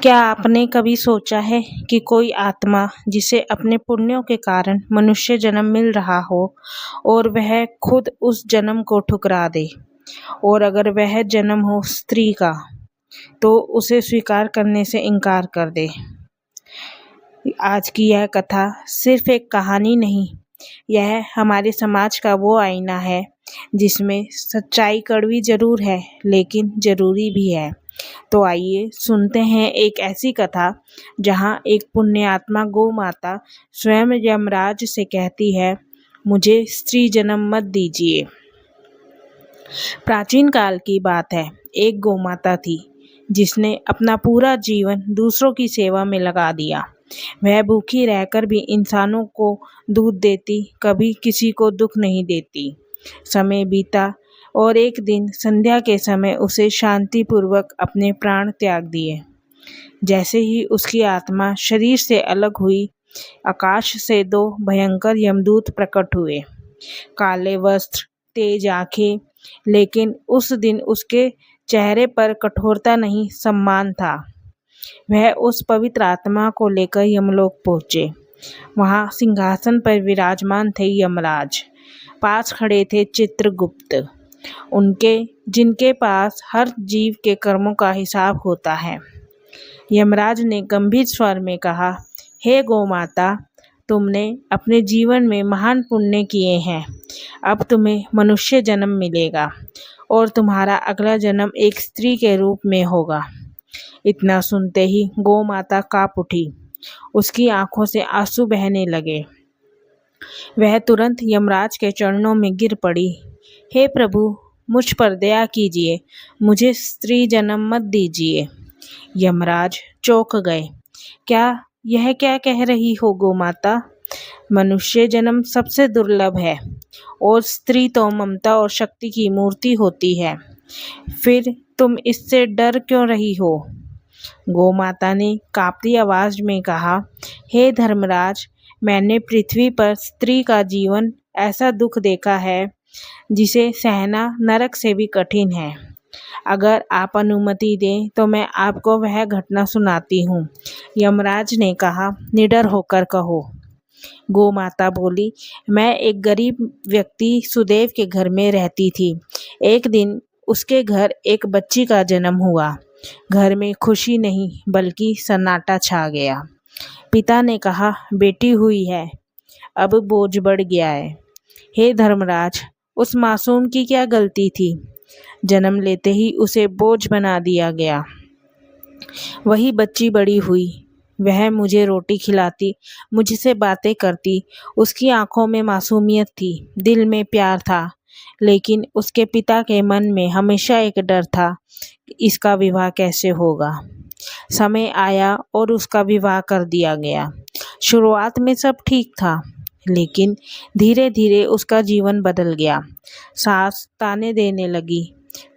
क्या आपने कभी सोचा है कि कोई आत्मा जिसे अपने पुण्यों के कारण मनुष्य जन्म मिल रहा हो और वह खुद उस जन्म को ठुकरा दे, और अगर वह जन्म हो स्त्री का तो उसे स्वीकार करने से इनकार कर दे। आज की यह कथा सिर्फ एक कहानी नहीं, यह हमारे समाज का वो आईना है जिसमें सच्चाई कड़वी जरूर है लेकिन जरूरी भी है। तो आइए सुनते हैं एक ऐसी कथा जहां एक पुण्यात्मा गौ माता स्वयं यमराज से कहती है, मुझे स्त्री जन्म मत दीजिए। प्राचीन काल की बात है। एक गौ माता थी जिसने अपना पूरा जीवन दूसरों की सेवा में लगा दिया। वह भूखी रहकर भी इंसानों को दूध देती, कभी किसी को दुख नहीं देती। समय बीता और एक दिन संध्या के समय उसे शांतिपूर्वक अपने प्राण त्याग दिए। जैसे ही उसकी आत्मा शरीर से अलग हुई, आकाश से दो भयंकर यमदूत प्रकट हुए। काले वस्त्र, तेज आंखें, लेकिन उस दिन उसके चेहरे पर कठोरता नहीं, सम्मान था। वह उस पवित्र आत्मा को लेकर यमलोक पहुँचे। वहाँ सिंहासन पर विराजमान थे यमराज। पास खड़े थे चित्रगुप्त, उनके जिनके पास हर जीव के कर्मों का हिसाब होता है। यमराज ने गंभीर स्वर में कहा, हे गौ माता, तुमने अपने जीवन में महान पुण्य किए हैं। अब तुम्हें मनुष्य जन्म मिलेगा और तुम्हारा अगला जन्म एक स्त्री के रूप में होगा। इतना सुनते ही गौ माता काँप उठी। उसकी आंखों से आंसू बहने लगे। वह तुरंत यमराज के चरणों में गिर पड़ी। हे प्रभु, मुझ पर दया कीजिए, मुझे स्त्री जन्म मत दीजिए। यमराज चौंक गए। क्या कह रही हो गौ माता? मनुष्य जन्म सबसे दुर्लभ है और स्त्री तो ममता और शक्ति की मूर्ति होती है। फिर तुम इससे डर क्यों रही हो? गौ माता ने कांपती आवाज में कहा, हे धर्मराज, मैंने पृथ्वी पर स्त्री का जीवन ऐसा दुख देखा है जिसे सहना नरक से भी कठिन है। अगर आप अनुमति दें तो मैं आपको वह घटना सुनाती हूँ। यमराज ने कहा, निडर होकर कहो। गौ माता बोली, मैं एक गरीब व्यक्ति सुदेव के घर में रहती थी। एक दिन उसके घर एक बच्ची का जन्म हुआ। घर में खुशी नहीं बल्कि सन्नाटा छा गया। पिता ने कहा, बेटी हुई है, अब बोझ बढ़ गया है। हे धर्मराज, उस मासूम की क्या गलती थी? जन्म लेते ही उसे बोझ बना दिया गया। वही बच्ची बड़ी हुई, वह मुझे रोटी खिलाती, मुझसे बातें करती। उसकी आंखों में मासूमियत थी, दिल में प्यार था, लेकिन उसके पिता के मन में हमेशा एक डर था, इसका विवाह कैसे होगा। समय आया और उसका विवाह कर दिया गया। शुरुआत में सब ठीक था, लेकिन धीरे धीरे उसका जीवन बदल गया। सास ताने देने लगी,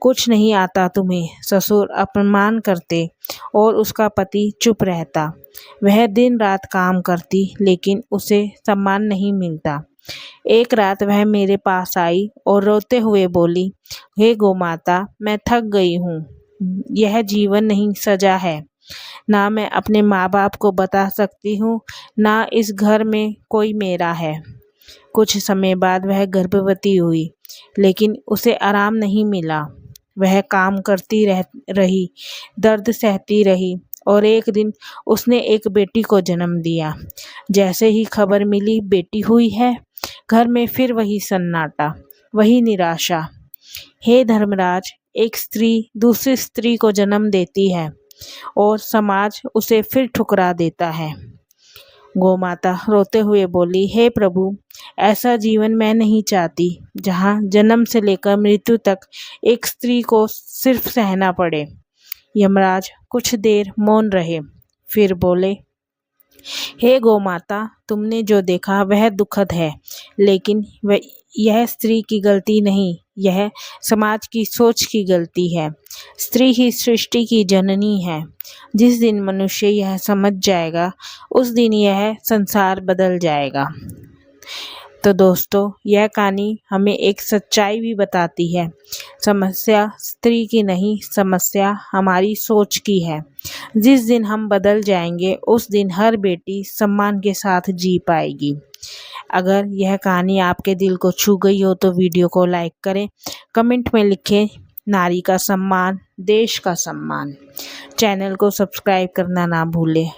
कुछ नहीं आता तुम्हें। ससुर अपमान करते और उसका पति चुप रहता। वह दिन रात काम करती लेकिन उसे सम्मान नहीं मिलता। एक रात वह मेरे पास आई और रोते हुए बोली, हे गौ माता, मैं थक गई हूँ। यह जीवन नहीं, सजा है। ना मैं अपने माँ बाप को बता सकती हूँ, ना इस घर में कोई मेरा है। कुछ समय बाद वह गर्भवती हुई, लेकिन उसे आराम नहीं मिला। वह काम करती रही, दर्द सहती रही और एक दिन उसने एक बेटी को जन्म दिया। जैसे ही खबर मिली बेटी हुई है, घर में फिर वही सन्नाटा, वही निराशा। हे धर्मराज, एक स्त्री दूसरी स्त्री को जन्म देती है और समाज उसे फिर ठुकरा देता है। गौ माता रोते हुए बोली, हे प्रभु, ऐसा जीवन मैं नहीं चाहती जहाँ जन्म से लेकर मृत्यु तक एक स्त्री को सिर्फ सहना पड़े। यमराज कुछ देर मौन रहे, फिर बोले, हे गौ माता, तुमने जो देखा वह दुखद है, लेकिन यह स्त्री की गलती नहीं, यह समाज की सोच की गलती है। स्त्री ही सृष्टि की जननी है। जिस दिन मनुष्य यह समझ जाएगा, उस दिन यह संसार बदल जाएगा। तो दोस्तों, यह कहानी हमें एक सच्चाई भी बताती है। समस्या स्त्री की नहीं, समस्या हमारी सोच की है। जिस दिन हम बदल जाएंगे उस दिन हर बेटी सम्मान के साथ जी पाएगी। अगर यह कहानी आपके दिल को छू गई हो तो वीडियो को लाइक करें, कमेंट में लिखें नारी का सम्मान, देश का सम्मान। चैनल को सब्सक्राइब करना ना भूलें।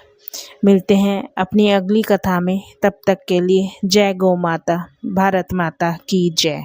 मिलते हैं अपनी अगली कथा में, तब तक के लिए जय गौ माता, भारत माता की जय।